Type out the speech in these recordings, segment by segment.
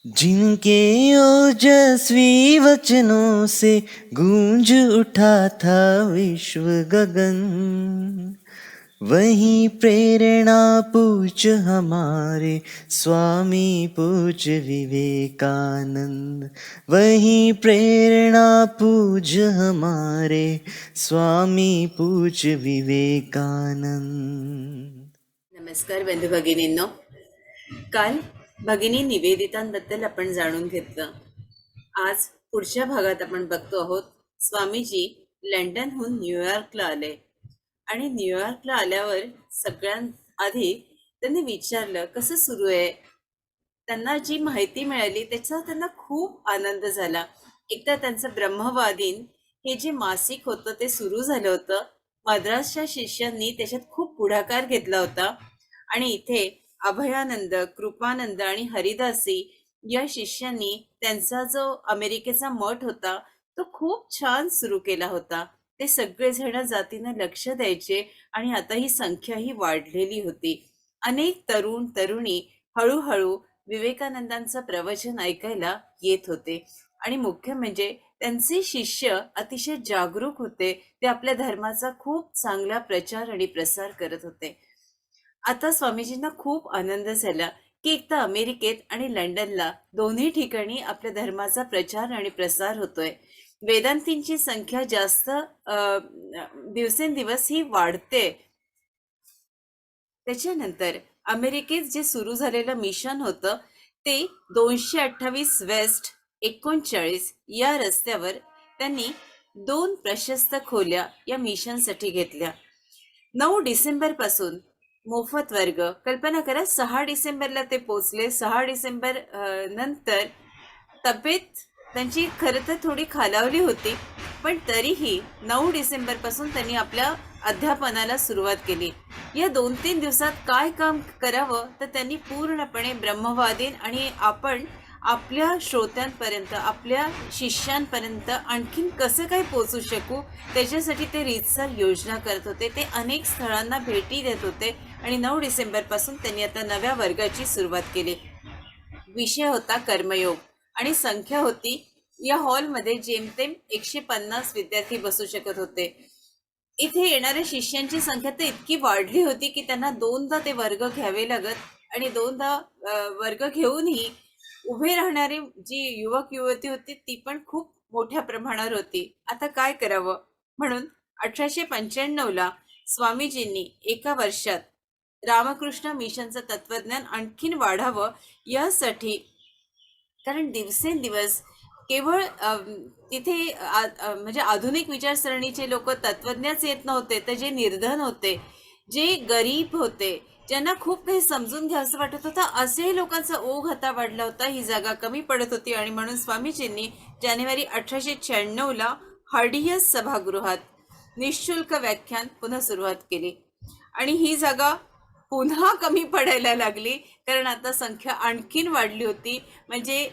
जिनके ओजस्वी वचनों से गूंज उठा था विश्व गगन, वही प्रेरणा पूज्य हमारे स्वामी पूज्य विवेकानंद। वही प्रेरणा पूज्य हमारे स्वामी पूज्य विवेकानंद। नमस्कार बंधू भगिनींनो. काल भगिनी निवेदितांबद्दल आपण जाणून घेतलं. आज पुढच्या भागात आपण बघतो आहोत स्वामीजी लंडनहून न्यूयॉर्कला आले आणि न्यूयॉर्कला आल्यावर सगळ्यात आधी त्यांनी विचारलं कसं सुरू आहे. त्यांना जी माहिती मिळाली त्याचा त्यांना खूप आनंद झाला. एकदा त्यांचं ब्रह्मवादीन हे जे मासिक होतं ते सुरू झालं होतं. मद्रासच्या शिष्यांनी त्याच्यात खूप पुढाकार घेतला होता आणि इथे अभयानंद, कृपानंद आणि हरिदासी या शिष्यांनी त्यांचा जो अमेरिकेचा मठ होता तो खूप छान सुरू केला होता. ते सगळेजण जातीनं लक्ष द्यायचे आणि आता ही संख्या ही वाढलेली होती. अनेक तरुण तरुणी हळूहळू विवेकानंदांचं प्रवचन ऐकायला येत होते आणि मुख्य म्हणजे त्यांचे शिष्य अतिशय जागरूक होते. ते आपल्या धर्माचा खूप चांगला प्रचार आणि प्रसार करत होते. आता स्वामीजींना खूप आनंद झाला की एकदा अमेरिकेत आणि लंडनला दोन्ही ठिकाणी आपल्या धर्माचा प्रचार आणि प्रसार होतोय. वेदांतींची संख्या जास्त दिवसेंदिवस ही वाढते. त्याच्यानंतर अमेरिकेत जे सुरू झालेलं मिशन होतं ते 228 वेस्ट 39 या रस्त्यावर त्यांनी 2 प्रशस्त खोल्या या मिशनसाठी घेतल्या. 9 डिसेंबर पासून मोफत वर्ग. कल्पना करा, 6 डिसेंबरला ते पोचले. 6 डिसेंबर नंतर तब्येत त्यांची खरं तर थोडी खालावली होती, पण तरीही 9 डिसेंबर पासून त्यांनी आपल्या अध्यापनाला सुरुवात केली. या 2-3 दिवसात काय काम करावं तर त्यांनी पूर्णपणे ब्रह्मवादीन आणि आपण आपल्या श्रोत्यांपर्यंत, आपल्या शिष्यांपर्यंत आणखीन कसं काय पोचू शकू त्याच्यासाठी ते रीतसर योजना करत होते. ते अनेक स्थळांना भेटी देत होते आणि 9 डिसेंबर पासून त्यांनी आता नव्या वर्गाची सुरुवात केली. विषय होता कर्मयोग आणि संख्या होती, या हॉलमध्ये जेमतेम 150 विद्यार्थी बसू शकत होते. इथे येणाऱ्या शिष्यांची संख्या तर इतकी वाढली होती की त्यांना दोनदा ते वर्ग घ्यावे लागत आणि दोनदा वर्ग घेऊनही उभे राहणारी जी युवक युवती होती ती पण खूप मोठ्या प्रमाणावर होती. आता काय करावं म्हणून 1895ला स्वामीजींनी एका वर्षात रामकृष्ण मिशनचं तत्वज्ञान आणखीन वाढावं यासाठी, कारण दिवसेंदिवस केवळ तिथे म्हणजे आधुनिक विचारसरणीचे लोक तत्वज्ञच येत नव्हते, तर जे निर्धन होते, जे गरीब होते, ज्यांना खूप काही समजून घ्यावंसं वाटत होतं, असे लोकांचा ओघ आता वाढला होता. ही जागा कमी पडत होती आणि म्हणून स्वामीजींनी जानेवारी 1896ला हार्डियस सभागृहात निशुल्क व्याख्यान पुन्हा सुरुवात केली आणि ही जागा पुन्हा कमी पडायला लागली कारण आता संख्या आणखीन वाढली होती. म्हणजे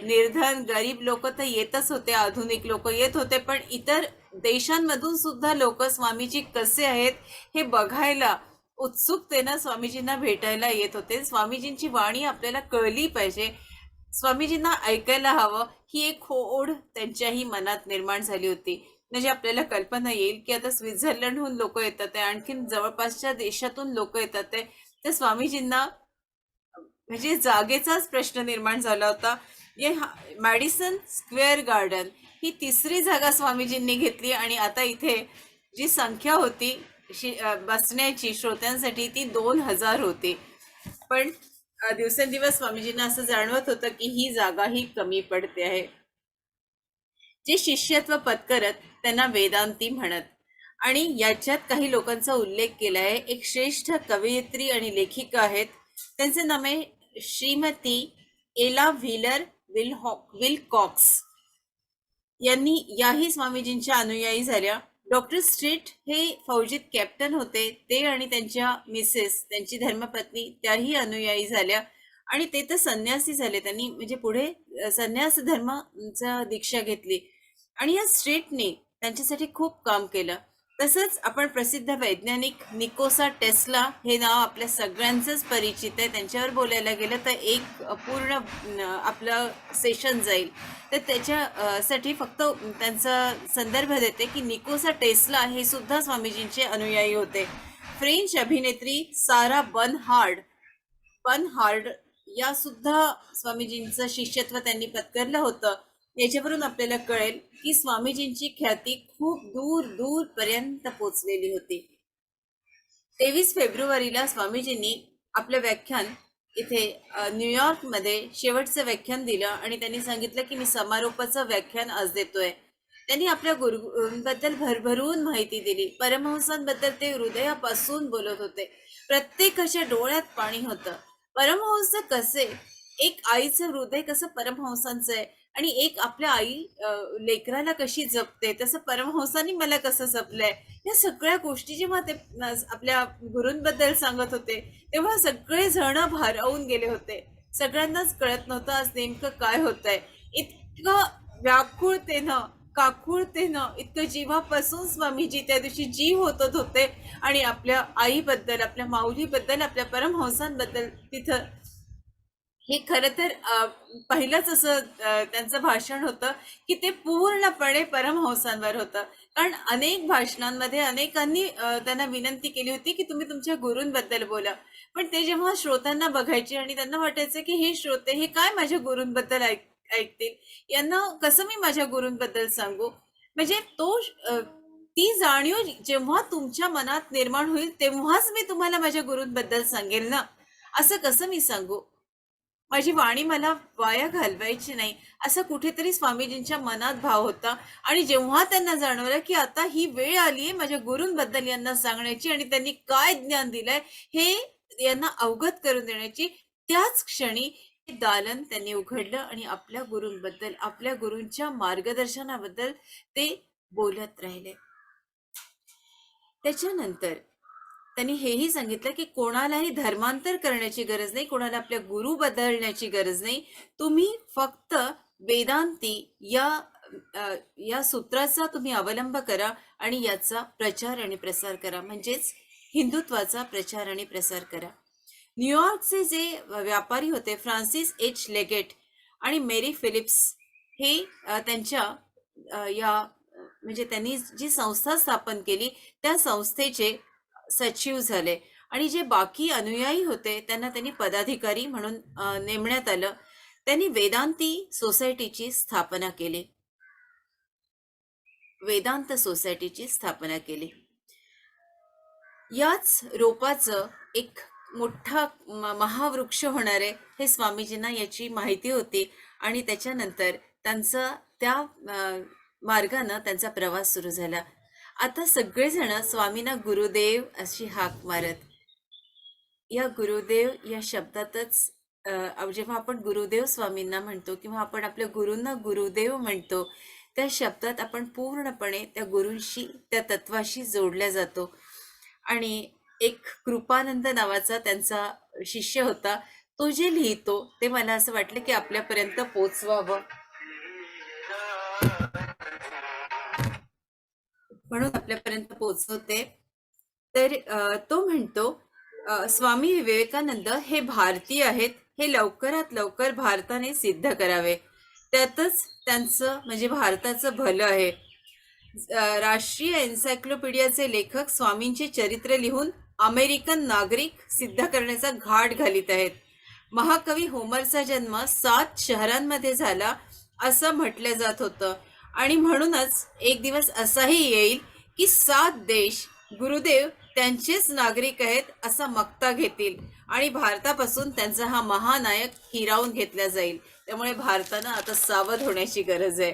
निर्धन गरीब लोक तर येतच होते, आधुनिक लोक येत होते, पण इतर देशांमधून सुद्धा लोक स्वामीजी कसे आहेत हे बघायला उत्सुकतेनं स्वामीजींना भेटायला येत होते. स्वामीजींची वाणी आपल्याला कळली पाहिजे, स्वामीजींना ऐकायला हवं, ही एक ओढ त्यांच्याही मनात निर्माण झाली होती. म्हणजे आपल्याला कल्पना येईल की आता स्वित्झर्लंडहून लोक येतात आहे, आणखीन जवळपासच्या देशातून लोक येतात आहे, तर स्वामीजींना म्हणजे जागेचाच प्रश्न निर्माण झाला होता. मॅडिसन स्क्वेअर गार्डन ही तिसरी जागा स्वामीजींनी घेतली आणि आता इथे जी संख्या होती बसण्याची श्रोत्यांसाठी ती 2000 होती. पण दिवसेंदिवस स्वामीजींना असं जाणवत होतं की ही जागा ही कमी पडते आहे. जे शिष्यत्व पत्करत त्यांना वेदांती म्हणत आणि याच्यात काही लोकांचा उल्लेख केला आहे. एक श्रेष्ठ कवयित्री आणि लेखिका आहेत, त्यांचे नाव आहे श्रीमती एला व्हीलर विलकॉक्स. यांनी याही स्वामीजींच्या अनुयायी झाल्या. डॉक्टर स्ट्रीट हे फौजीत कॅप्टन होते, ते आणि त्यांच्या मिसेस, त्यांची धर्मपत्नी, त्याही अनुयायी झाल्या आणि ते तर संन्यासी झाले. त्यांनी म्हणजे पुढे संन्यास धर्माचा दीक्षा घेतली आणि या स्ट्रीटने त्यांच्यासाठी खूप काम केलं. तसंच आपण प्रसिद्ध वैज्ञानिक निकोसा टेस्ला हे नाव आपल्या सगळ्यांचंच परिचित आहे. त्यांच्यावर बोलायला गेलं तर एक पूर्ण आपलं सेशन जाईल. तर साठी फक्त त्यांचा संदर्भ देते की निकोसा टेस्ला हे सुद्धा स्वामीजींचे अनुयायी होते. फ्रेंच अभिनेत्री सारा बर्नहार्ड या सुद्धा स्वामीजींचं शिष्यत्व त्यांनी पत्करलं होतं. याच्यावरून आपल्याला कळेल की स्वामीजींची ख्याती खूप दूर दूर पर्यंत पोचलेली होती. 23 फेब्रुवारीला स्वामीजींनी आपलं व्याख्यान इथे न्यूयॉर्कमध्ये शेवटचं व्याख्यान दिलं आणि त्यांनी सांगितलं की मी समारोपाचं व्याख्यान आज देतोय. त्यांनी आपल्या गुरूंबद्दल भरभरून माहिती दिली. परमहंसांबद्दल ते हृदयापासून बोलत होते. प्रत्येकाच्या डोळ्यात पाणी होतं. परमहंस कसे, एक आईचं हृदय कसं परमहंसांचं आहे आणि एक आपल्या आई लेकराला कशी जपते तसं परमहंसांनी मला कसं जपलंय, या सगळ्या गोष्टी जेव्हा ते आपल्या गुरूंबद्दल सांगत होते तेव्हा सगळे जण भारावून गेले होते. सगळ्यांनाच कळत नव्हतं आज नेमकं काय होतंय. इतकं व्याकुळतेनं, काकुळतेनं, इतकं जीवापासून स्वामीजी त्या दिवशी जीव ओतत होते आणि आपल्या आईबद्दल, आपल्या माऊलीबद्दल, आपल्या परमहंसांबद्दल तिथं हे खरं तर पहिलंच असं त्यांचं भाषण होतं की ते पूर्णपणे परमहंसांवर होतं. कारण अनेक भाषणांमध्ये अनेकांनी त्यांना विनंती केली होती की तुम्ही तुमच्या गुरूंबद्दल बोला. पण ते जेव्हा श्रोत्यांना बघायचे आणि त्यांना वाटायचं की हे श्रोते हे काय माझ्या गुरूंबद्दल ऐकतील, यांना कसं मी माझ्या गुरूंबद्दल सांगू. म्हणजे ती जाणीव जेव्हा तुमच्या मनात निर्माण होईल तेव्हाच मी तुम्हाला माझ्या गुरूंबद्दल सांगेल ना. असं कसं मी सांगू. माझी वाणी मला वाया घालवायची नाही, असं कुठेतरी स्वामीजींच्या मनात भाव होता. आणि जेव्हा त्यांना जाणवलं की आता ही वेळ आली आहे माझ्या गुरूंबद्दल यांना सांगण्याची आणि त्यांनी काय ज्ञान दिलंय हे यांना अवगत करून देण्याची, त्याच क्षणी ते दालन त्यांनी उघडलं आणि आपल्या गुरूंबद्दल, आपल्या गुरूंच्या मार्गदर्शनाबद्दल ते बोलत राहिले. त्याच्यानंतर त्यांनी हेही सांगितलं की कोणालाही धर्मांतर करण्याची गरज नाही, कोणाला आपल्या गुरु बदलण्याची गरज नाही. तुम्ही फक्त वेदांती या सूत्राचा तुम्ही अवलंब करा आणि याचा प्रचार आणि प्रसार करा, म्हणजेच हिंदुत्वाचा प्रचार आणि प्रसार करा. न्यूयॉर्कचे जे व्यापारी होते फ्रान्सिस एच लेगेट आणि मेरी फिलिप्स हे त्यांच्या म्हणजे त्यांनी जी संस्था स्थापन केली त्या संस्थेचे सचिव झाले आणि जे बाकी अनुयायी होते त्यांना त्यांनी पदाधिकारी म्हणून नेमण्यात आलं. त्यांनी वेदांती सोसायटीची स्थापना केली. वेदांत सोसायटीची स्थापना केली. याच रोपाचं एक मोठा महावृक्ष होणार आहे हे स्वामीजींना याची माहिती होती आणि त्याच्यानंतर त्यांचं त्या मार्गानं त्यांचा प्रवास सुरू झाला. आता सगळेजण स्वामींना गुरुदेव अशी हाक मारत. या गुरुदेव या शब्दातच जेव्हा आपण गुरुदेव स्वामींना म्हणतो किंवा आपण आपल्या गुरूंना गुरुदेव म्हणतो, त्या शब्दात आपण पूर्णपणे त्या गुरूंशी, त्या तत्वाशी जोडल्या जातो. आणि एक कृपानंद नावाचा त्यांचा शिष्य होता, तो जे लिहितो ते मला असं वाटलं की आपल्यापर्यंत पोचवावं, म्हणून आपल्यापर्यंत पोचवते. तर तो म्हणतो, स्वामी विवेकानंद हे भारतीय आहेत, हे लवकरात लवकर भारताने सिद्ध करावे, त्यातच त्यांचं म्हणजे भारताचं भलं आहे. राष्ट्रीय एन्सायक्लोपीडियाचे लेखक स्वामींचे चरित्र लिहून अमेरिकन नागरिक सिद्ध करण्याचा घाट घालीत आहेत. महाकवी होमरचा जन्म 7 शहरांमध्ये झाला असं म्हटलं जात होतं आणि म्हणूनच एक दिवस असाही येईल की 7 देश गुरुदेव त्यांचेच नागरिक आहेत असा मक्ता घेतील आणि भारतापासून त्यांचा हा महानायक हिरावून घेतला जाईल. त्यामुळे भारतानं आता सावध होण्याची गरज आहे.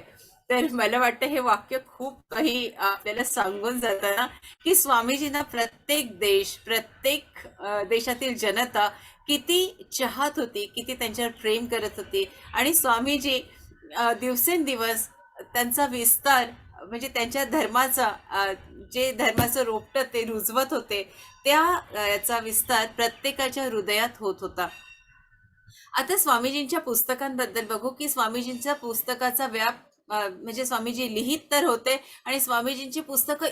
तर मला वाटतं हे वाक्य खूप काही आपल्याला सांगून जाताना की स्वामीजींना प्रत्येक देश, प्रत्येक देशातील जनता किती चाहत होती, किती त्यांच्यावर प्रेम करत होती आणि स्वामीजी दिवसेंदिवस त्यांचा विस्तार म्हणजे त्यांच्या धर्माचा जे धर्माचं रोपटं ते रुजवत होते त्या याचा विस्तार प्रत्येकाच्या हृदयात होत होता. आता स्वामीजींच्या पुस्तकांबद्दल बघू की स्वामीजींच्या पुस्तकाचा व्याप म्हणजे स्वामीजी लिहित तर होते आणि स्वामीजींची पुस्तकं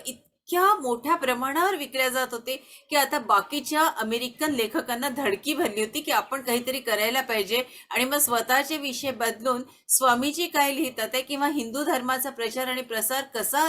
इतक्या मोठ्या प्रमाणावर विकल्या जात होते की आता बाकीच्या अमेरिकन लेखकांना धडकी भरली होती की आपण काहीतरी करायला पाहिजे आणि मग स्वतःचे विषय बदलून स्वामीजी काय लिहितात आहे किंवा हिंदू धर्माचा प्रचार आणि प्रसार कसा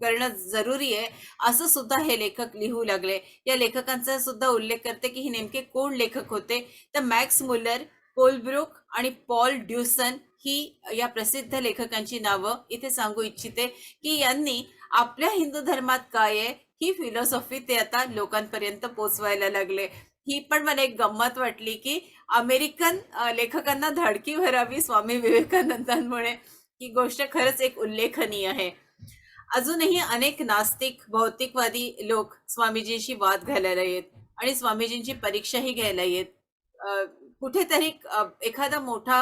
करणं जरुरी आहे असं सुद्धा हे लेखक लिहू लागले. या लेखकांचा सुद्धा उल्लेख करते की हे नेमके कोण लेखक होते, तर मॅक्स मुलर, कोलब्रुक आणि पॉल ड्युसन ही या प्रसिद्ध लेखकांची नावं इथे सांगू इच्छिते की यांनी आपल्या हिंदू धर्मात काय आहे ही फिलॉसॉफी ते आता लोकांपर्यंत पोचवायला लागले. ही पण मला एक गंमत वाटली की अमेरिकन लेखकांना धडकी भरावी स्वामी विवेकानंदांमुळे. ही गोष्ट खरंच एक उल्लेखनीय आहे. अजूनही अनेक नास्तिक भौतिकवादी लोक स्वामीजींशी वाद घालायला येत आणि स्वामीजींची परीक्षाही घ्यायला येत. अ, कुठेतरी एखादा मोठा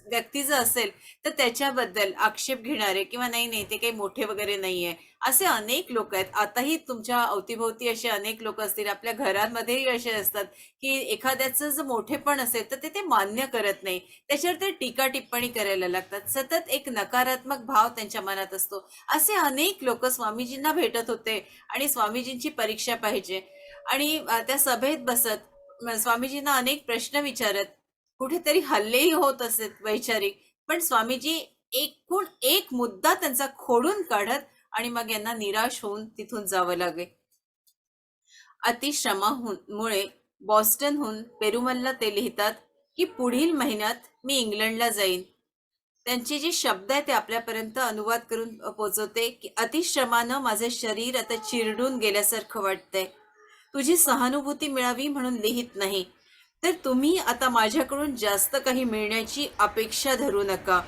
व्यक्ती जर असेल तर त्याच्याबद्दल आक्षेप घेणारे किंवा नाही नाही ते काही मोठे वगैरे नाहीये असे अनेक लोक आहेत. आताही तुमच्या अवतीभोवती असे अनेक लोक असतील, आपल्या घरांमध्येही असे असतात की एखाद्याचं जर मोठेपण असेल तर ते मान्य करत नाही, त्याच्यावर ते टीका टिप्पणी करायला लागतात. सतत एक नकारात्मक भाव त्यांच्या मनात असतो. असे अनेक लोक स्वामीजींना भेटत होते आणि स्वामीजींची परीक्षा पाहिजे आणि त्या सभेत बसत स्वामीजींना अनेक प्रश्न विचारत, कुठेतरी हल्लेही होत असत वैचारिक, पण स्वामीजी एकूण एक मुद्दा त्यांचा खोडून काढत आणि मग यांना निराश होऊन तिथून जावं लागे. मुळे बॉस्टनहून पेरुमलला ते लिहितात की पुढील महिन्यात मी इंग्लंडला जाईन. त्यांचे जे शब्द आहे ते आपल्यापर्यंत अनुवाद करून पोचवते की अतिश्रमानं माझे शरीर आता चिरडून गेल्यासारखं वाटतंय. तुझी सहानुभूती मिळावी म्हणून लिहित नाही, तर तुम्ही आता माझ्याकडून जास्त काही मिळण्याची अपेक्षा धरू नका.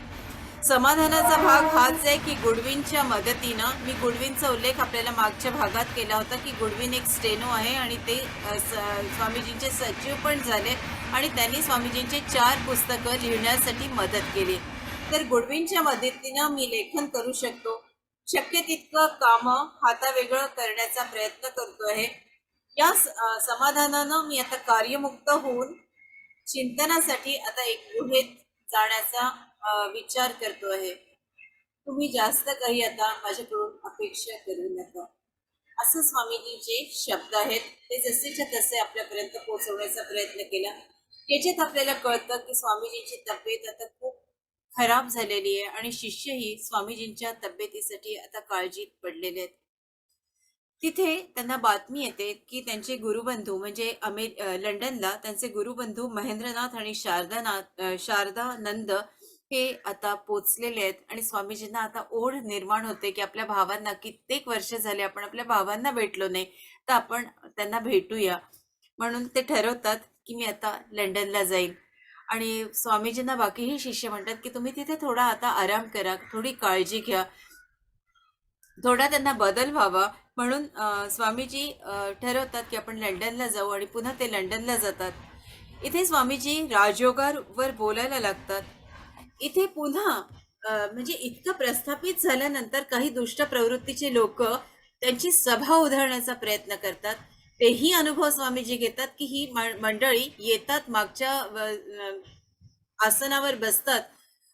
समाधानाचा भाग हाच आहे की गुडविनच्या मदतीनं, मी गुडविनचा उल्लेख आपल्याला मागच्या भागात केला होता की गुडविन एक स्टेनो आहे आणि ते स्वामीजींचे सचिव पण झाले आणि त्यांनी स्वामीजींचे 4 पुस्तकं लिहिण्यासाठी मदत केली. तर गुडविनच्या मदतीनं मी लेखन करू शकतो. शक्य तितकं कामं हातावेगळं करण्याचा प्रयत्न करतो आहे. या समाधानानं मी आता कार्यमुक्त होऊन चिंतनासाठी आता एक गुहेत जाण्याचा विचार करतो आहे. तुम्ही जास्त काही आता माझ्याकडून अपेक्षा करू नका. असं स्वामीजींचे शब्द आहेत. ते जसेच्या तसे आपल्यापर्यंत पोहोचवण्याचा प्रयत्न केला. याच्यात आपल्याला कळतं की स्वामीजींची तब्येत आता खूप खराब झालेली आहे आणि शिष्यही स्वामीजींच्या तब्येतीसाठी आता काळजीत पडलेले आहेत. तिथे त्यांना बातमी येते की त्यांचे गुरुबंधू म्हणजे लंडनला त्यांचे गुरुबंधू महेंद्रनाथ आणि शारदानंद हे आता पोचलेले आहेत आणि स्वामीजींना आता ओढ निर्माण होते की आपल्या भावांना, कित्येक वर्ष झाले आपण आपल्या भावांना भेटलो नाही, तर आपण त्यांना भेटूया. म्हणून ते ठरवतात की मी आता लंडनला जाईल आणि स्वामीजींना बाकीही शिष्य म्हणतात की तुम्ही तिथे थोडा आता आराम करा, थोडी काळजी घ्या, थोडा त्यांना बदल व्हावा. म्हणून स्वामीजी ठरवतात की आपण लंडनला जाऊ आणि पुन्हा ते लंडनला जातात. इथे स्वामीजी राजयोगावर बोलायला लागतात. इथे पुन्हा म्हणजे इतकं प्रस्थापित झाल्यानंतर काही दुष्ट प्रवृत्तीचे लोक त्यांची सभा उधळण्याचा प्रयत्न करतात. तेही अनुभव स्वामीजी घेतात की ही मंडळी येतात, मागच्या आसनावर बसतात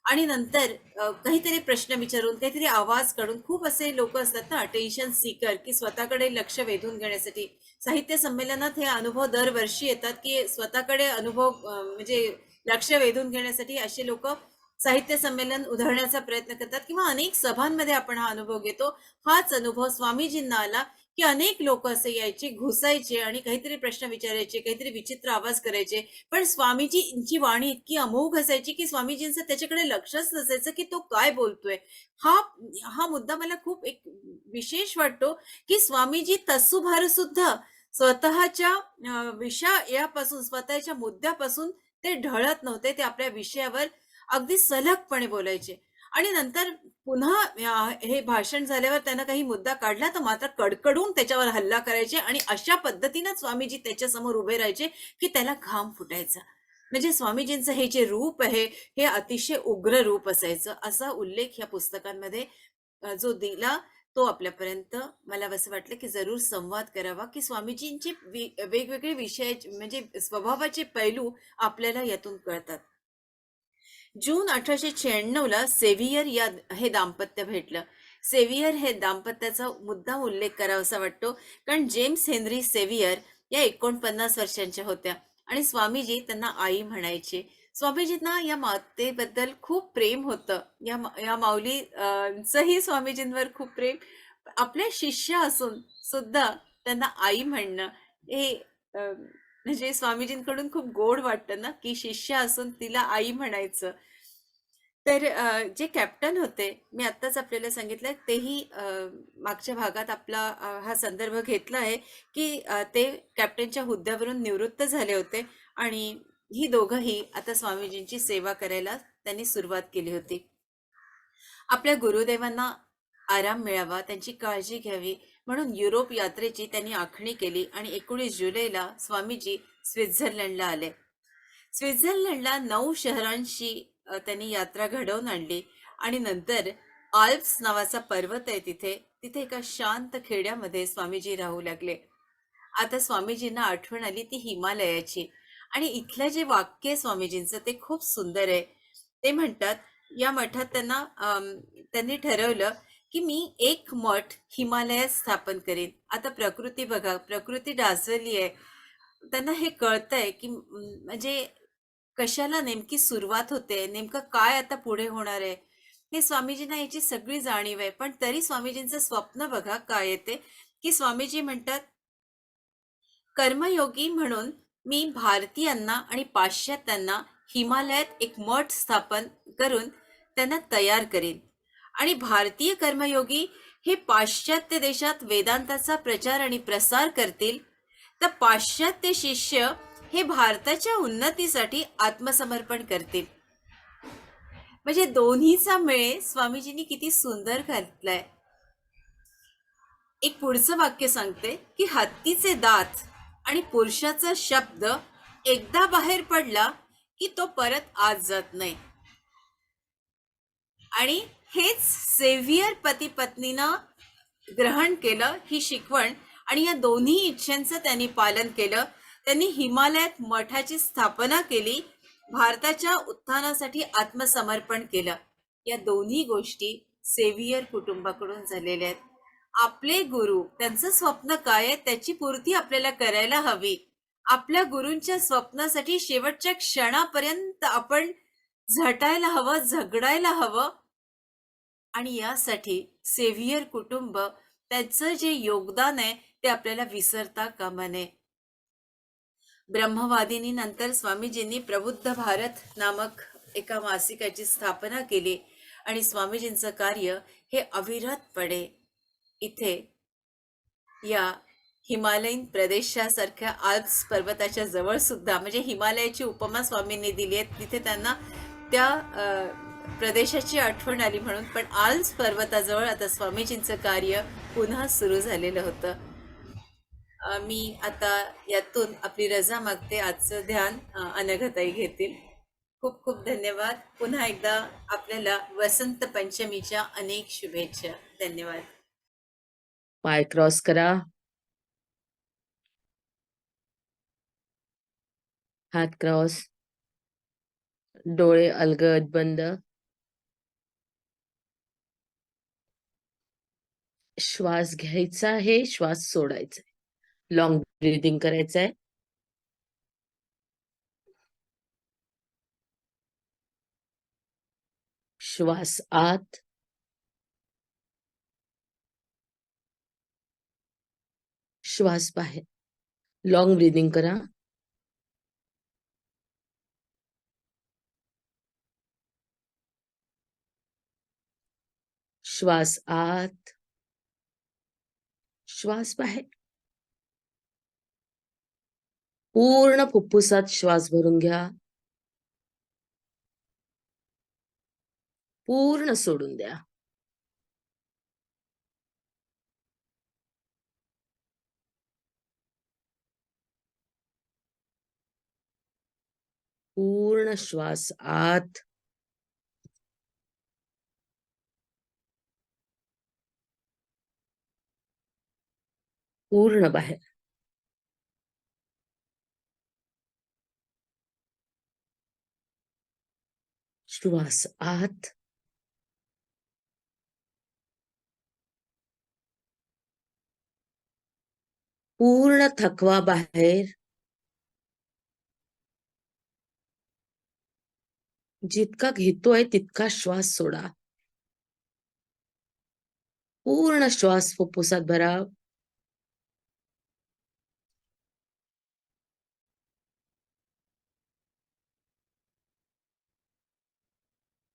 आणि नंतर काहीतरी प्रश्न विचारून, काहीतरी आवाज काढून, खूप असे लोक असतात ना अटेन्शन सीकर, की स्वतःकडे लक्ष वेधून घेण्यासाठी. साहित्य संमेलनात हे अनुभव दरवर्षी येतात की स्वतःकडे अनुभव म्हणजे लक्ष वेधून घेण्यासाठी असे लोक साहित्य संमेलन उधळण्याचा प्रयत्न करतात किंवा अनेक सभांमध्ये आपण हा अनुभव घेतो. हाच अनुभव स्वामीजींना आला की अनेक लोक असे यायचे, घुसायचे आणि काहीतरी प्रश्न विचारायचे, काहीतरी विचित्र आवाज करायचे, पण स्वामीजींची वाणी इतकी अमोघ असायची की स्वामीजींचं त्याच्याकडे लक्षच नसायचं की तो काय बोलतोय. हा हा मुद्दा मला खूप एक विशेष वाटतो की स्वामीजी तसूभार सुद्धा स्वतःच्या विषयापासून, स्वतःच्या मुद्द्यापासून ते ढळत नव्हते. ते आपल्या विषयावर अगदी सलगपणे बोलायचे आणि नंतर पुन्हा हे भाषण झाल्यावर त्यांना काही मुद्दा काढला तर मात्र कडकडून त्याच्यावर हल्ला करायचे आणि अशा पद्धतीनं स्वामीजी त्याच्यासमोर उभे राहायचे की त्याला घाम फुटायचा. म्हणजे स्वामीजींचं हे जे रूप आहे हे अतिशय उग्र रूप असायचं, असा उल्लेख या पुस्तकांमध्ये जो दिला तो आपल्यापर्यंत मला असं वाटलं की जरूर संवाद करावा की स्वामीजींचे वेगवेगळे विषय म्हणजे स्वभावाचे पैलू आपल्याला यातून कळतात. जून 1896 ला सेव्हियर हे दाम्पत्य भेटलं. सेव्हियर हे दाम्पत्याचा मुद्दाम उल्लेख करावासा वाटतो, कारण जेम्स हेनरी सेव्हियर या 49 वर्षांच्या होत्या आणि स्वामीजी त्यांना आई म्हणायचे. स्वामीजींना या मातेबद्दल खूप प्रेम होतं. या माऊलीचंही स्वामीजींवर खूप प्रेम. आपल्या शिष्य असून सुद्धा त्यांना आई म्हणणं हे म्हणजे स्वामीजींकडून खूप गोड वाटतं ना, की शिष्य असून तिला आई म्हणायचं. तर जे कॅप्टन होते, मी आत्ताच आपल्याला सांगितलं तेही मागच्या भागात आपला हा संदर्भ घेतला आहे, की ते कॅप्टनच्या हुद्द्यावरून निवृत्त झाले होते आणि ही दोघंही आता स्वामीजींची सेवा करायला त्यांनी सुरुवात केली होती. आपल्या गुरुदेवांना आराम मिळावा, त्यांची काळजी घ्यावी म्हणून युरोप यात्रेची त्यांनी आखणी केली आणि 19 जुलैला स्वामीजी स्वित्झर्लंडला आले. स्वित्झर्लंडला 9 शहरांशी त्यांनी यात्रा घडवून आणली आणि नंतर आल्प्स नावाचा पर्वत आहे तिथे तिथे एका शांत खेड्यामध्ये स्वामीजी राहू लागले. आता स्वामीजींना आठवण आली ती हिमालयाची आणि इथलं जे वाक्य आहे स्वामीजींचं ते खूप सुंदर आहे. ते म्हणतात या मठात त्यांनी ठरवलं की मी एक मठ हिमालयात स्थापन करेन. आता प्रकृती बघा, प्रकृती ढासळली आहे. त्यांना हे कळतंय की म्हणजे कशाला नेमकी सुरुवात होते, नेमकं काय आता पुढे होणार आहे, हे स्वामीजींना याची सगळी जाणीव आहे. पण तरी स्वामीजींचं स्वप्न बघा काय येते, की स्वामीजी म्हणतात कर्मयोगी म्हणून मी भारतीयांना आणि पाश्चात्यांना हिमालयात एक मठ स्थापन करून त्यांना तयार करेन आणि भारतीय कर्मयोगी हे पाश्चात्य देशात वेदांताचा प्रचार आणि प्रसार करतील, तर पाश्चात्य शिष्य हे भारताच्या उन्नतीसाठी आत्मसमर्पण करतील. म्हणजे दोन्हीचा मेळ स्वामीजींनी किती सुंदर घातलाय. एक पुढचं वाक्य सांगते की हत्तीचे दात आणि पुरुषाचा शब्द एकदा बाहेर पडला की तो परत आत जात नाही. आणि हेच सेव्हियर पती पत्नीनं ग्रहण केलं ही शिकवण आणि या दोन्ही इच्छांचं त्यांनी पालन केलं. त्यांनी हिमालयात मठाची स्थापना केली, भारताच्या उत्थानासाठी आत्मसमर्पण केलं. या दोन्ही गोष्टी सेव्हियर कुटुंबाकडून झालेल्या आहेत. आपले गुरु त्यांचं स्वप्न काय आहे त्याची पूर्ती आपल्याला करायला हवी. आपल्या गुरूंच्या स्वप्नासाठी शेवटच्या क्षणापर्यंत आपण झटायला हवं, झगडायला हवं आणि यासाठी सेव्हियर कुटुंब त्याचं जे योगदान आहे ते आपल्याला विसरता कामा नये. ब्रह्मवादिनी नंतर स्वामीजींनी प्रबुद्ध भारत नामक एका मासिकाची स्थापना केली आणि स्वामीजींचं कार्य हे अविरतपणे इथे या हिमालयीन प्रदेशासारख्या आल्प्स पर्वताच्या जवळ सुद्धा, म्हणजे हिमालयाची उपमा स्वामींनी दिली आहे, तिथे त्यांना त्या प्रदेशाची आठवण आली म्हणून. पण आल्प्स पर्वताजवळ आता स्वामीजींचं कार्य पुन्हा सुरू झालेलं होतं. मी आता यातून आपली रजा मागते. आजचं ध्यान अनघताई घेतील. खूप खूप धन्यवाद. पुन्हा एकदा आपल्याला वसंत पंचमीच्या अनेक शुभेच्छा. धन्यवाद. पाय क्रॉस करा, हात क्रॉस, डोळे अलगद बंद. श्वास घ्यायचा आहे, श्वास सोडायचा आहे. लॉंग ब्रीदिंग करायचं आहे. श्वास आत, श्वास बाहेर. लॉंग ब्रीदिंग करा. श्वास आत, श्वास बाहेर. पूर्ण फुफ्फुसात श्वास भरून घ्या, पूर्ण सोडून द्या. पूर्ण श्वास आत, पूर्ण बाहेर. श्वास आत, पूर्ण थकवा बाहेर. जितका घेतोय तितका श्वास सोडा. पूर्ण श्वास फुफ्फुसात भरा.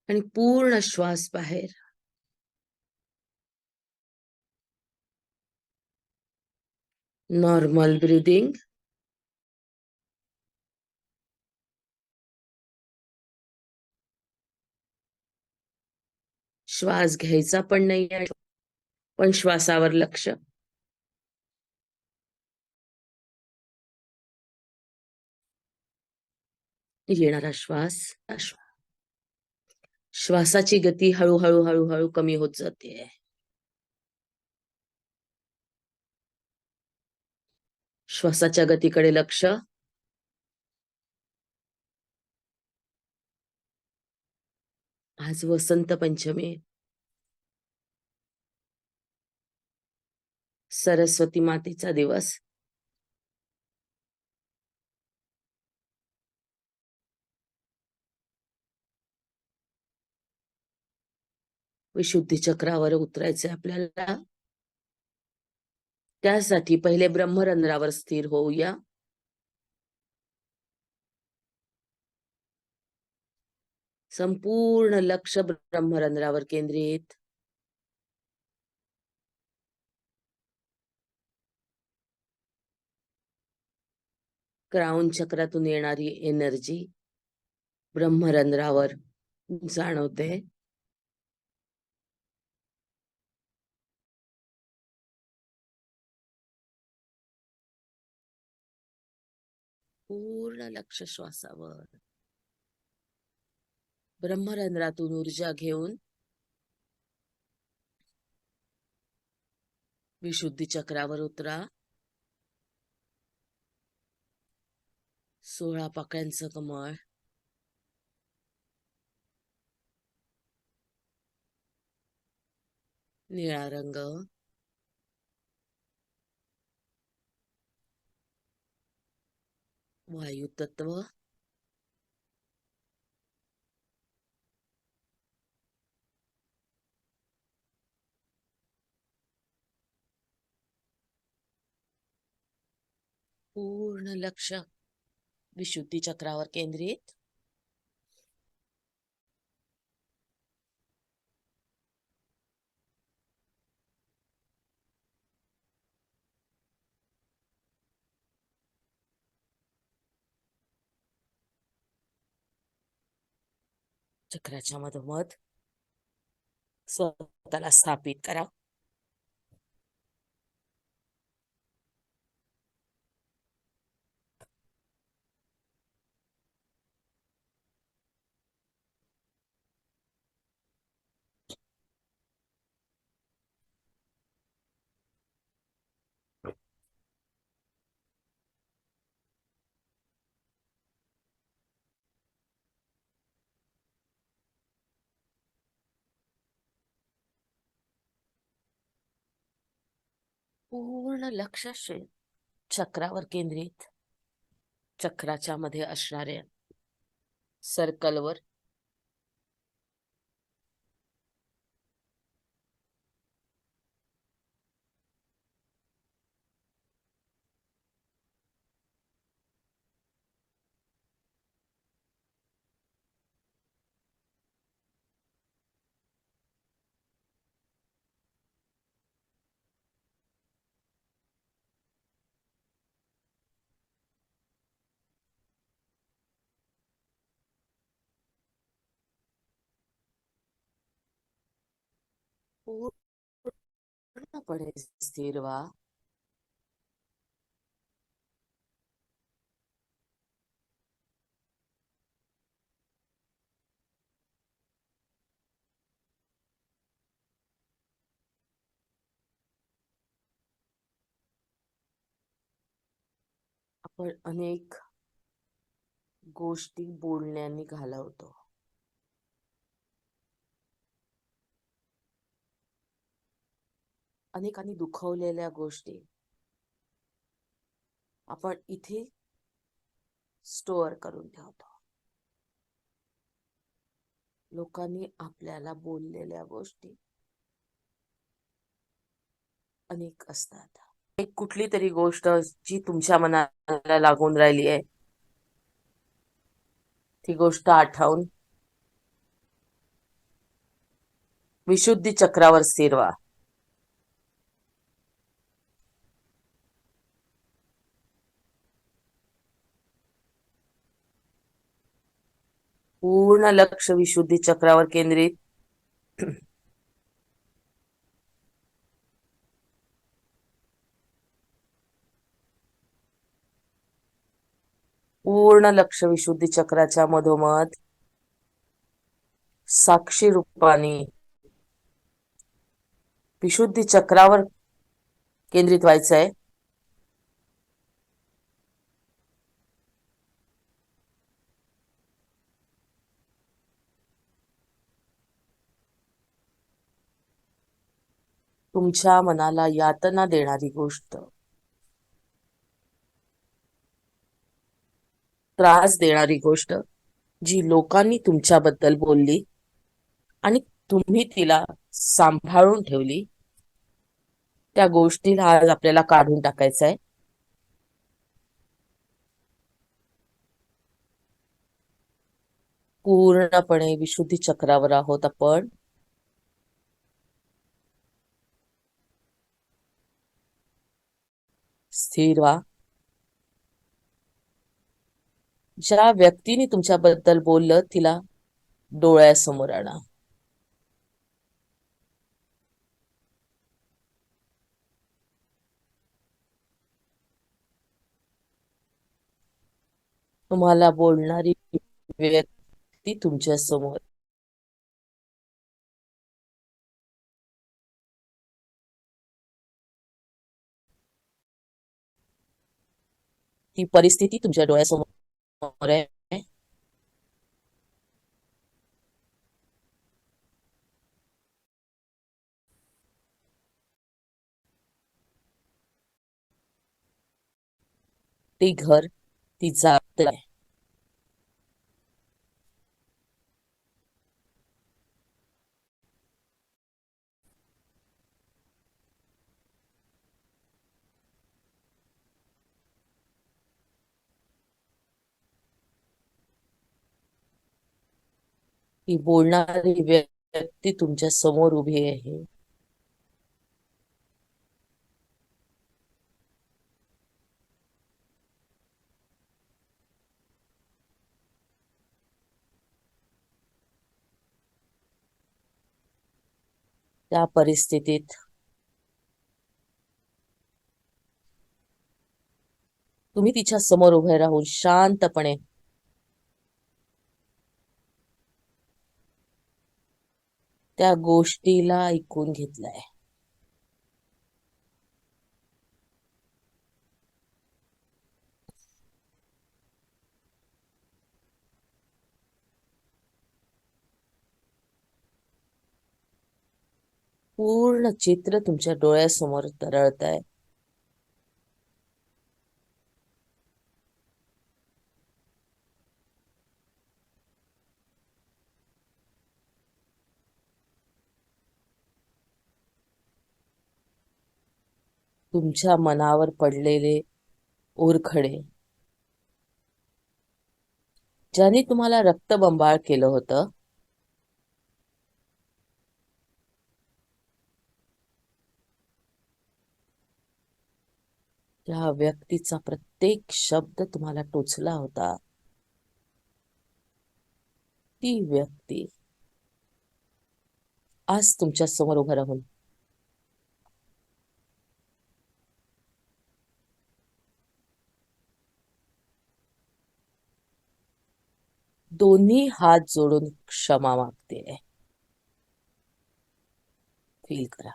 आणि पूर्ण श्वास बाहेर. Normal breathing. श्वास घ्यायचा पण नाही, पण श्वासावर लक्ष. येणारा श्वास. श्वासाची गती हळूहळू हळूहळू कमी होत जाते. श्वासाच्या गतीकडे लक्ष. आज वसंत पंचमी. सरस्वती मातेचा दिवस. विशुद्धी चक्रावर उतरायचे आपल्याला. त्यासाठी पहिले ब्रह्मरंध्रावर स्थिर होऊया. संपूर्ण लक्ष ब्रह्मरंध्रावर केंद्रित. क्राउन चक्रातून येणारी एनर्जी ब्रह्मरंध्रावर जाणवते. पूर्ण लक्ष श्वासावर. ब्रह्मरंध्रातून ऊर्जा घेऊन विशुद्धी चक्रावर उतरा. 16 पाकळ्यांचं कमळ. निळा रंग. वायू तत्व. पूर्ण लक्ष विशुद्धी चक्रावर केंद्रित. चक्राच्या मधोमध स्वतःला स्थापित करा. पूर्ण लक्ष चक्रावर केंद्रित. चक्राच्या मध्ये असणाऱ्या सर्कलवर पूर्णपणे स्थिर व्हा. आपण अनेक गोष्टी बोलण्याने घालवतो. अनेकांनी दुखवलेल्या गोष्टी आपण इथे स्टोअर करून ठेवतो. लोकांनी आपल्याला बोललेल्या गोष्टी अनेक असतात. एक कुठली तरी गोष्ट जी तुमच्या मनाला लागून राहिली आहे, ती गोष्ट आठवून विशुद्धी चक्रावर स्थिर व्हा. पूर्ण लक्ष विशुद्धी चक्रावर केंद्रित. पूर्ण लक्ष विशुद्धी चक्राच्या मधोमध साक्षी रूपाने विशुद्धी चक्रावर केंद्रित व्हायचंय. तुमच्या मनाला यातना देणारी गोष्ट, त्रास देणारी गोष्ट जी लोकांनी तुमच्याबद्दल बोलली आणि तुम्ही तिला सांभाळून ठेवली, त्या गोष्टीला आज आपल्याला काढून टाकायचं आहे. पूर्णपणे विशुद्धी चक्रावर आहोत आपण. स्थिर व्हा. ज्या व्यक्तीने तुमच्याबद्दल बोललं तिला डोळ्यासमोर आणा. तुम्हाला बोलणारी व्यक्ती तुमच्या समोर. ती परिस्थिती तुमच्या डोळ्यासमोर आहे. ती घर, ती जात आहे. ती बोलणारी व्यक्ती तुमच्या समोर उभी आहे. त्या परिस्थितीत तुम्ही तिच्या समोर उभे राहून शांतपणे त्या गोष्टीला ऐकून घेतलंय. पूर्ण चित्र तुमच्या डोळ्यासमोर तरळत आहे. तुमच्या मनावर पडलेले ओरखडे, ज्याने तुम्हाला रक्तबंबाळ केलं होतं, त्या व्यक्तीचा प्रत्येक शब्द तुम्हाला टोचला होता. ती व्यक्ती आज तुमच्या समोर उभं राहून दोन्ही हात जोडून क्षमा मागते. फील करा.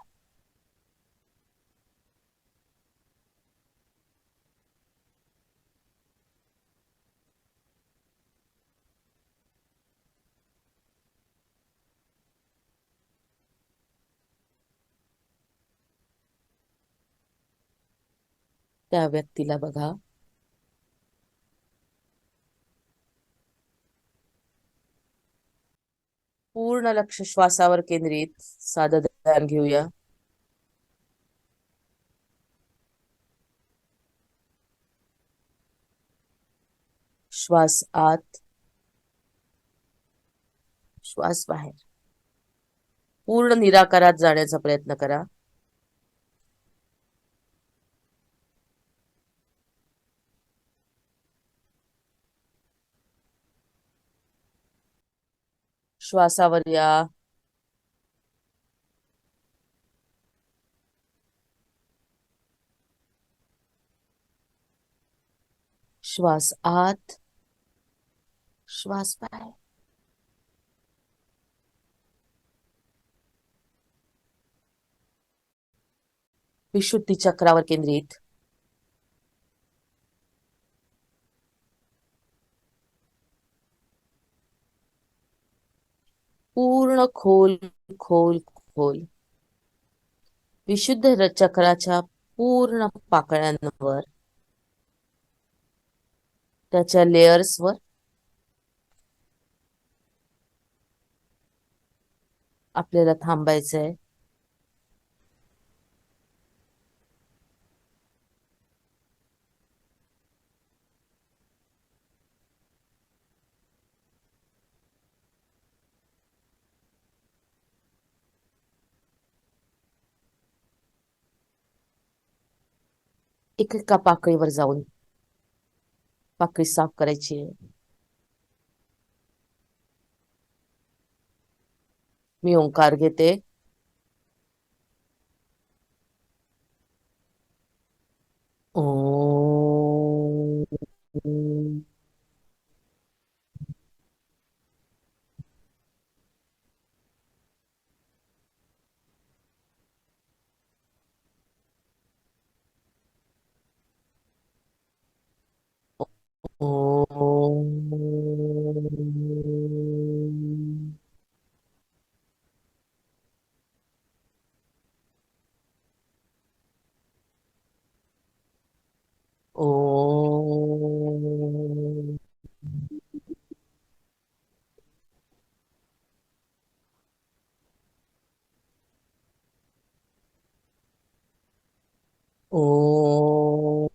त्या व्यक्तीला बघा. पूर्ण लक्ष श्वासावर केंद्रित साधं ध्यान घेऊया. श्वास आत, श्वास बाहेर. पूर्ण निराकारात जाण्याचा प्रयत्न करा. श्वासावर या. श्वास आत, श्वास बाहेर. विशुद्धी चक्रावर केंद्रित. पूर्ण खोल खोल खोल. विशुद्ध चक्राच्या पूर्ण पाकळ्यांवर, त्याच्या लेयर्सवर आपल्याला थांबायचंय. एकेका पाकळीवर जाऊन पाकळी साफ करायची आहे. मी ओंकार घेते. ओम. ओम. ओम. ओम.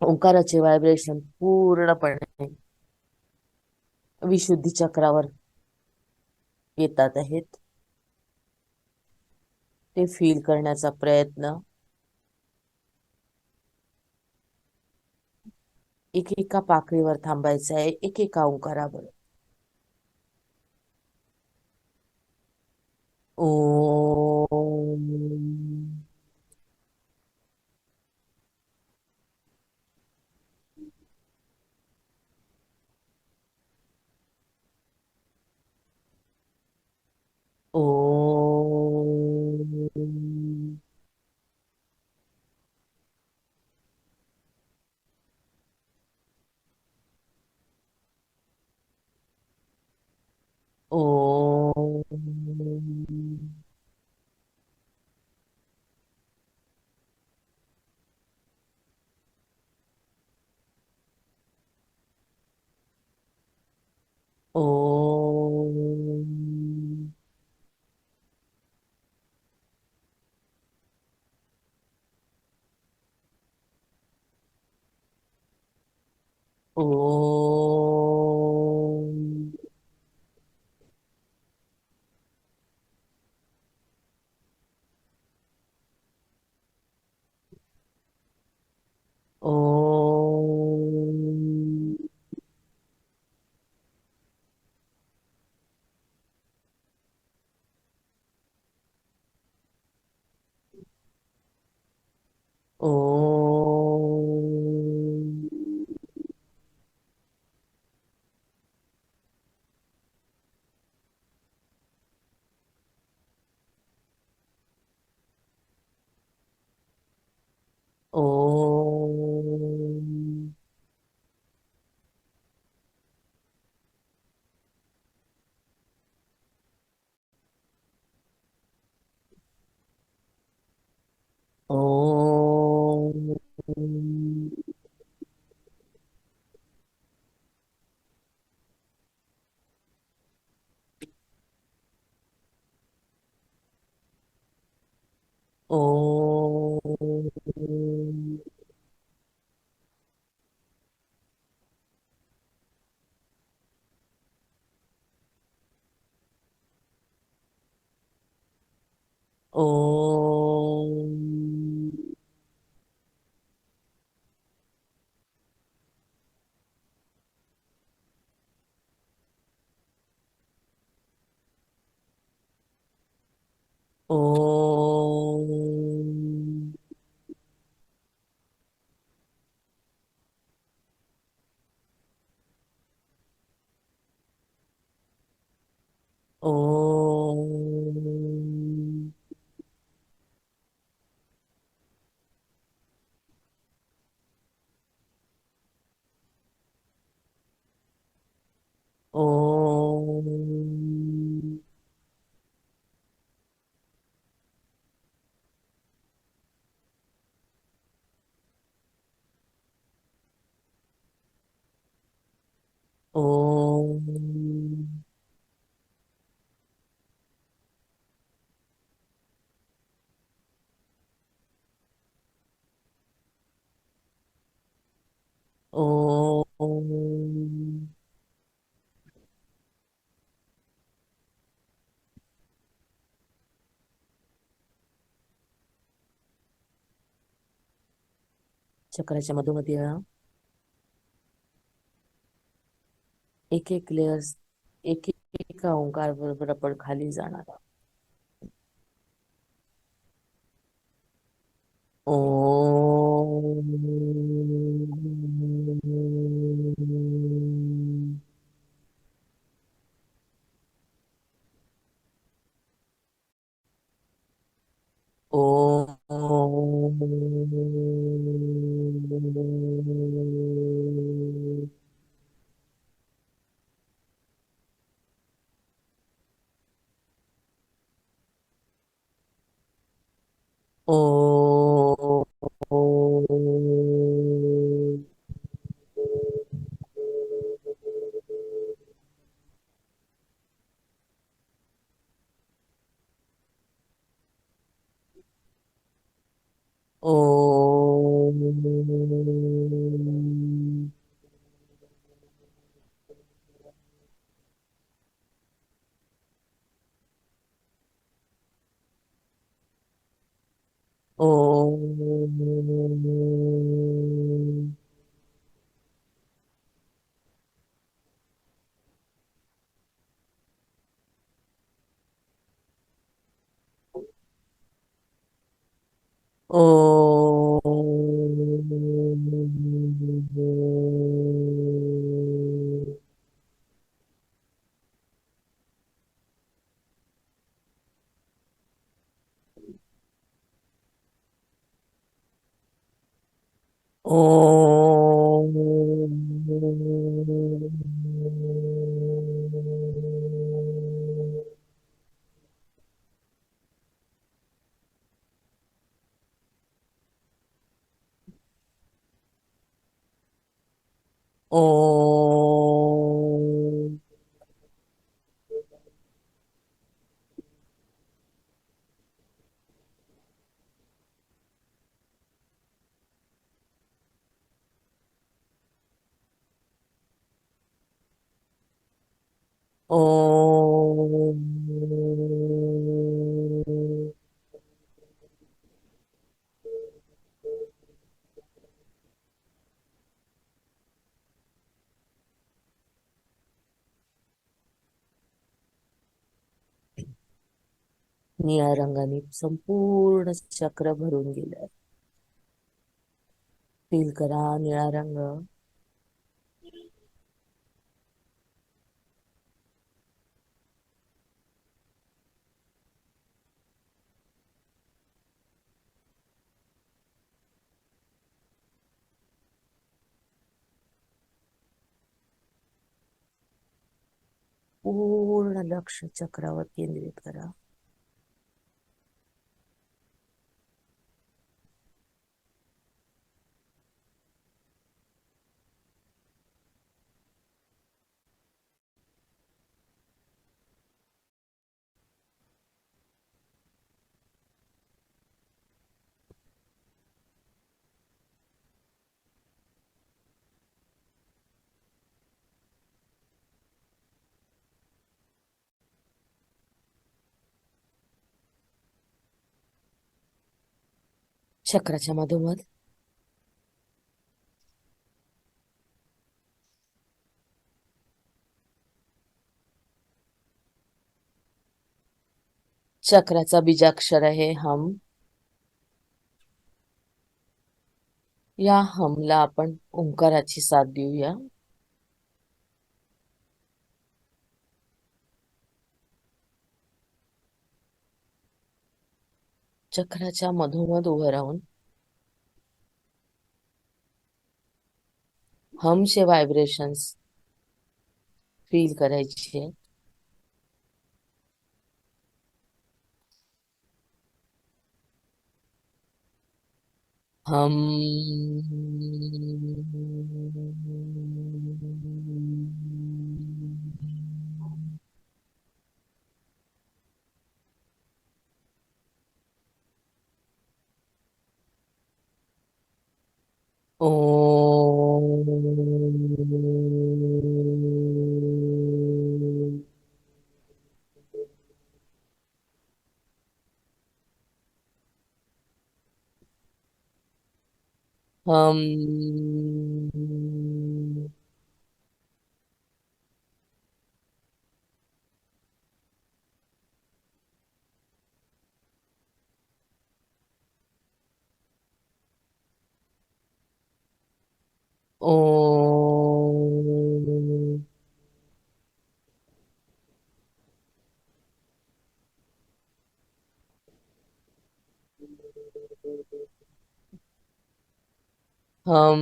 ओंकाराचे व्हायब्रेशन पूर्णपणे विशुद्धी चक्रावर येतात आहेत. ते फील करण्याचा प्रयत्न. एकेका पाकळीवर थांबायचं आहे, एकेका ओंकारावर. ओम. ओम. ओम. ओम. ओम. ओम. ओम. ओम. ओम. ओम. ओम. ओम. ओम. चक्राच्या मधोमधी या. एक एक लेयर्स, एक एक ओंकार बरोबर आपण खाली जाणार आहोत. ओम. ओम. ओम. ओम. ओम. ओम. ओम. ओम. ओम. निळ्या रंगाने संपूर्ण चक्र भरून गेलं. फील करा निळा रंग. पूर्ण लक्ष चक्रावर केंद्रित करा. चक्राच्या मधोमध चक्राचा बीजाक्षर आहे हम. या हमला आपण ओंकाराची साथ देऊया. चक्राच्या मधोमध उभं राहून हमचे व्हायब्रेशन्स फील करायचे. हम. ओम. हम. ओम. हम.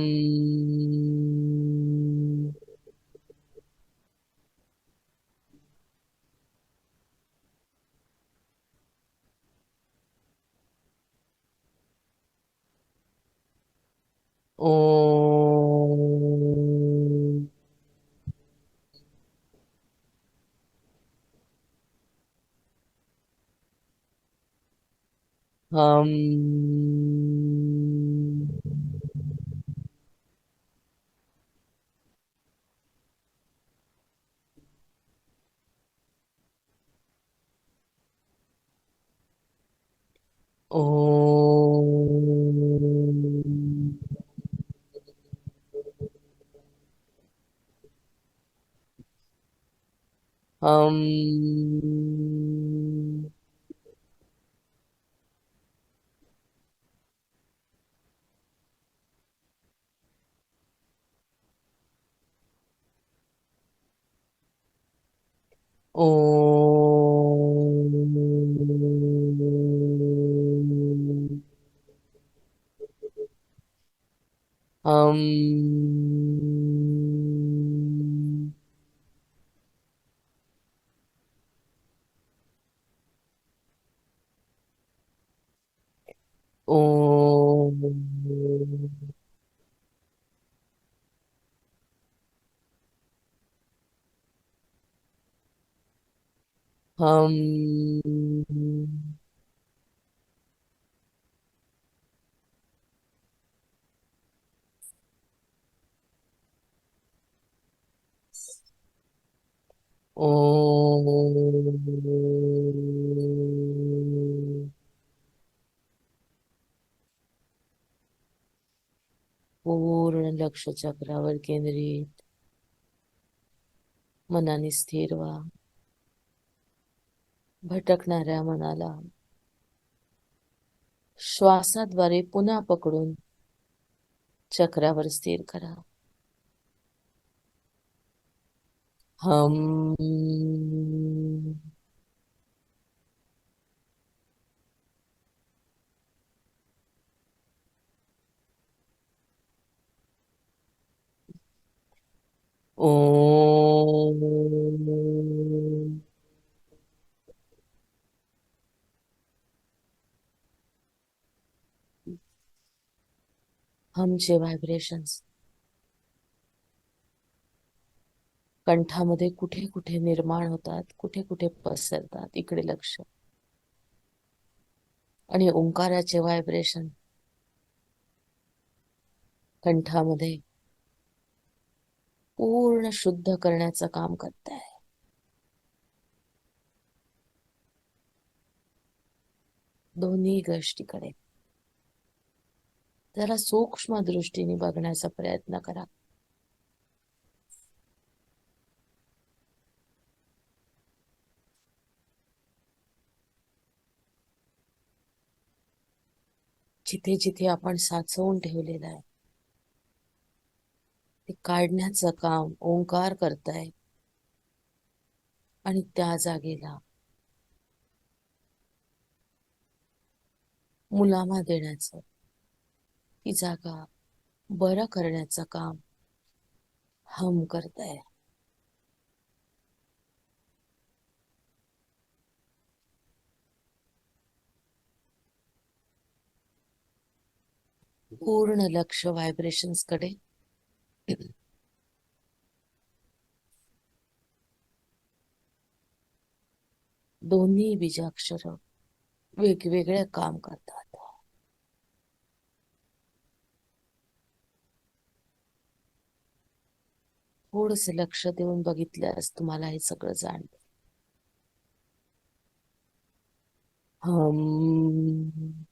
ओम. हम. ओम. हम. ओम. हम. ओम. हम. ओम. पूर्ण लक्ष चक्रावर केंद्रित. मनाने स्थिर व्हा. भटकणाऱ्या मनाला श्वासाद्वारे पुन्हा पकडून चक्रावर स्थिर करा. हम. ओम. हमचे व्हायब्रेशन्स कंठामध्ये कुठे कुठे निर्माण होतात, कुठे कुठे पसरतात, इकडे लक्ष. आणि ओंकाराचे व्हायब्रेशन कंठामध्ये पूर्ण शुद्ध करण्याचं काम करताय. दोन्ही गोष्टीकडे जरा सूक्ष्म दृष्टीने बघण्याचा प्रयत्न करा. जिथे जिथे आपण साचवून ठेवलेलं आहे ते काढण्याचं काम ओंकार करताय आणि त्या जागेला मुलामा देण्याचं, ती जागा बरं करण्याचं काम हम करताय. पूर्ण लक्ष व्हायब्रेशन्स कडे. दोन्ही बीजाक्षर वेगवेगळे काम करतात. थोडस लक्ष देऊन बघितल्यास तुम्हाला हे सगळं जाणवेल. हम.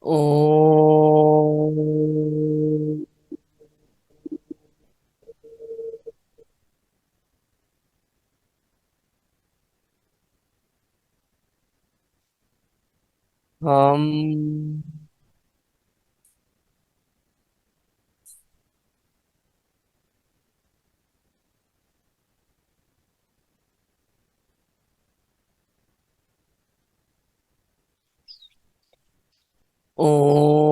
ओम. हम. ओम.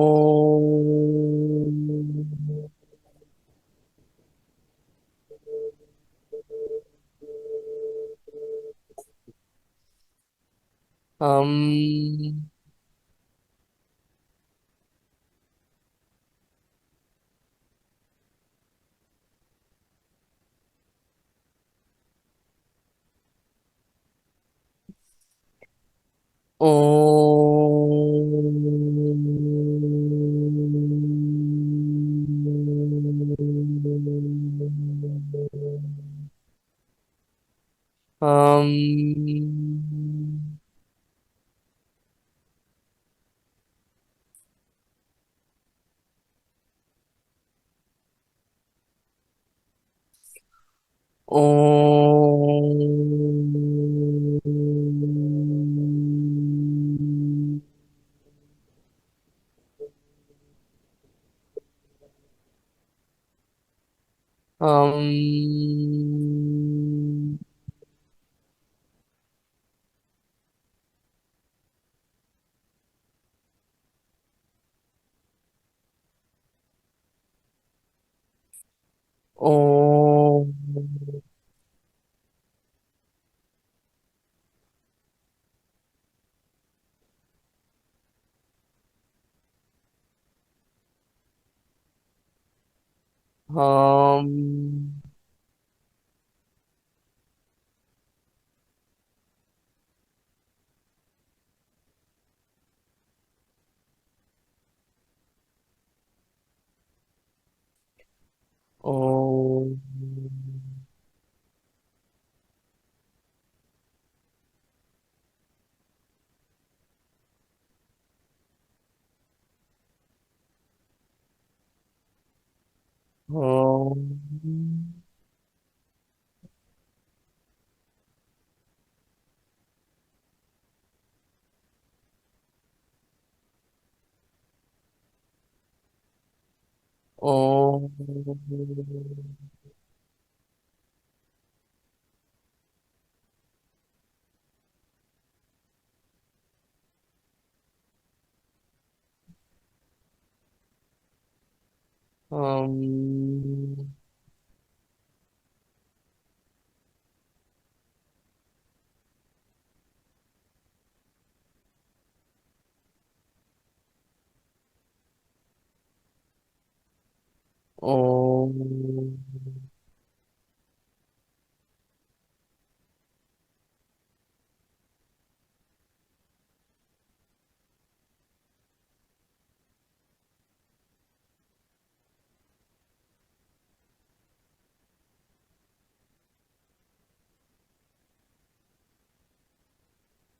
हम. ओम. हम. ओम. हम. ओम. हम. ओम. ओम. ओम. हम. ओम.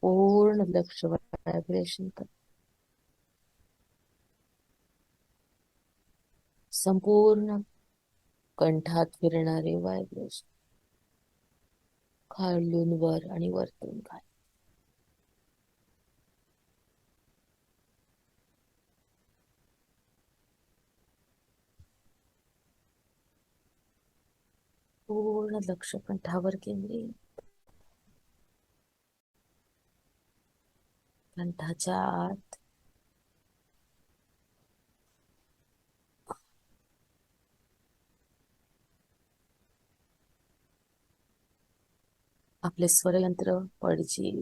पूर्ण लक्ष व्हायब्रेशन कर. संपूर्ण कंठात फिरणारे व्हायब्रेशन खालून वर आणि वरतून खाली. पूर्ण लक्ष कंठावर केंद्रित. कंठाच्या आत आपले स्वरयंत्र पडजील.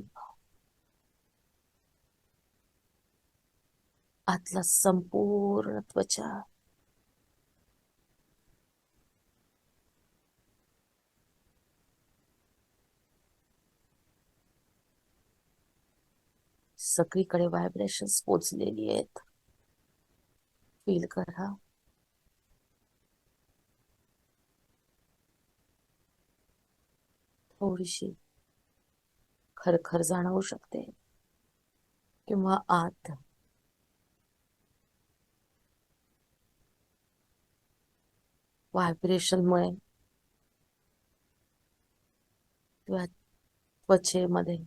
आतला संपूर्ण त्वचा सगळीकडे व्हायब्रेशन्स पोचलेली आहेत. फील करा. थोडीशी खरखर जाणवू शकते किंवा आत व्हायब्रेशनमुळे किंवा त्वचेमध्ये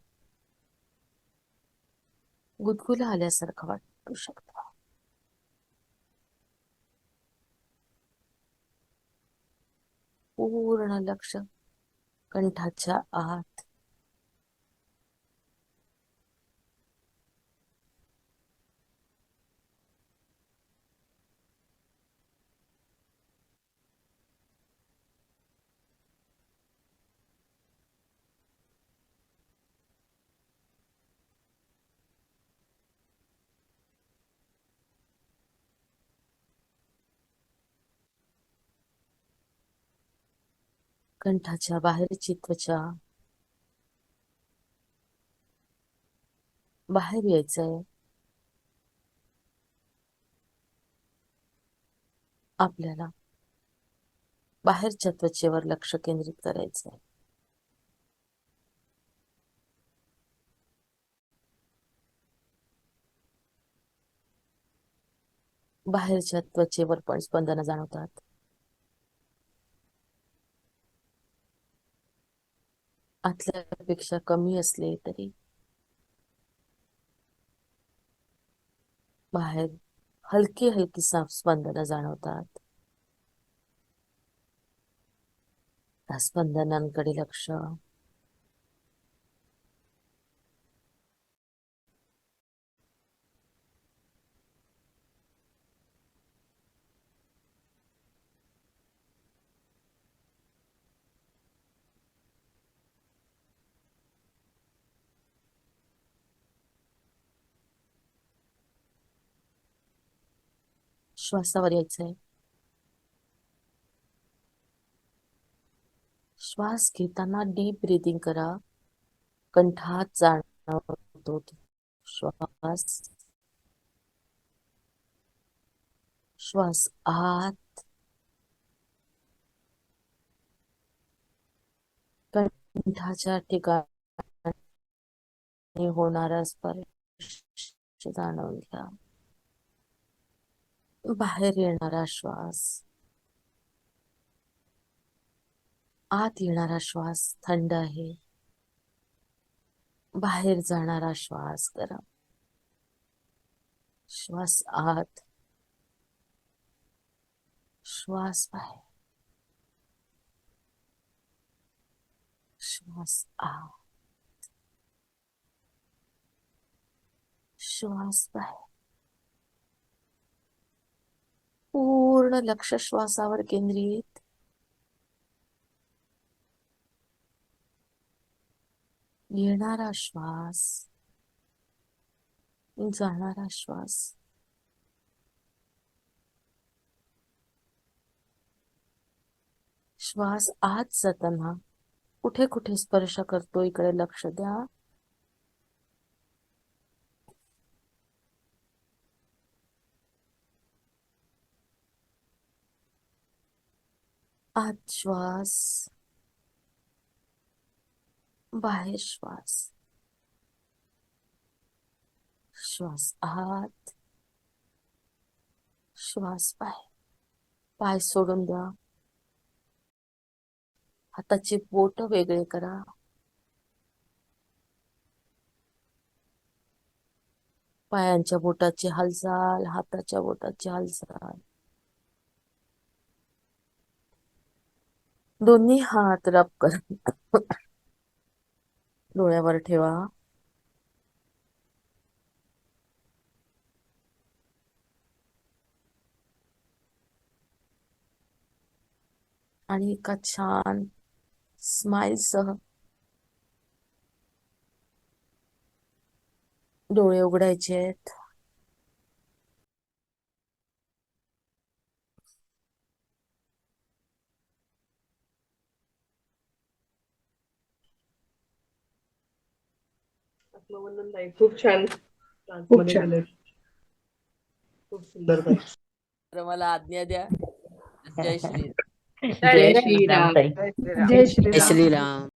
गुदगुल्या आल्यासारखं वाटू शकतं. पूर्ण लक्ष कंठाच्या आत. कंठाच्या बाहेरची त्वचा बाहेर यायचंय. आपल्याला बाहेरच्या त्वचेवर लक्ष केंद्रित करायचंय. बाहेरच्या त्वचेवर पण स्पंदनं जाणवतात. आतल्यापेक्षा कमी असले तरी बाहेर हलकी हलकी साफ स्पंदनं जाणवतात. त्या स्पंदनांकडे लक्ष. श्वासावर यायचंय. श्वास घेताना डीप ब्रीदिंग करा. कंठात जाणवतो श्वास. श्वास आत. कंठाच्या ठिकाणी होणारा स्पर्श जाणून घ्या. बाहेर येणारा श्वास. आत येणारा श्वास थंड आहे. बाहेर जाणारा श्वास गरम. श्वास आत. श्वास बाहेर. श्वास आत. श्वास बाहेर. पूर्ण लक्ष श्वासावर केंद्रित. येणारा श्वास. जाणारा श्वास. श्वास आत जाताना कुठे कुठे स्पर्श करतो इकडे लक्ष द्या. आत श्वास. बाहेर श्वास. श्वास आत. श्वास बाहेर. पाय सोडून द्या. हाताची बोट वेगळे करा. पायांच्या बोटाची हालचाल, हाताच्या बोटाची हालचाल. दोन्ही हात रब करा. डोळ्यावर ठेवा. आणि एका छान स्माइल सह डोळे उघडायचे आहेत. आत्मवंदन ताई, खूप छान खूप मध्ये छान. केलं. खूप सुंदर ताई. तर मला आज्ञा द्या. जय श्री जय श्रीराम. जय श्रीराम. जय जय श्रीराम. श्रीराम.